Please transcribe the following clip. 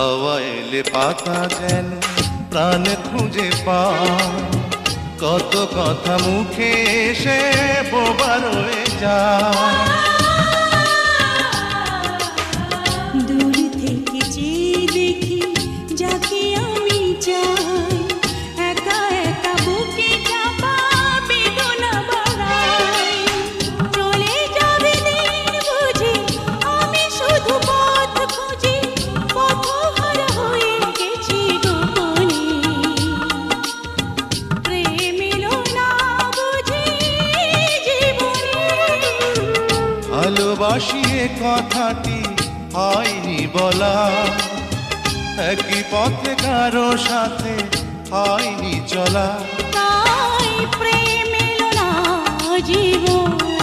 হাওয়া এলে পাতা যেন প্রাণে খুঁজে পায়, কত কথা মুখে এসে বোবা রয়ে যায়। দূর থেকে যে দেখি যাকে আমি চাই, একা একা বুকে চাপা বেদনা বাড়াই। চলে যাবে দিন বুঝি আমি শুধু পথ খুঁজি, পথহারা হয়ে গেছি গোপনে। প্রেম এলো না বুঝি জীবনে। ভালোবাসি এ কথাটি হয়নি বলা, একই পথে কারো সাথে হয়নি চলা। তাই প্রেম এলো না জীবনে।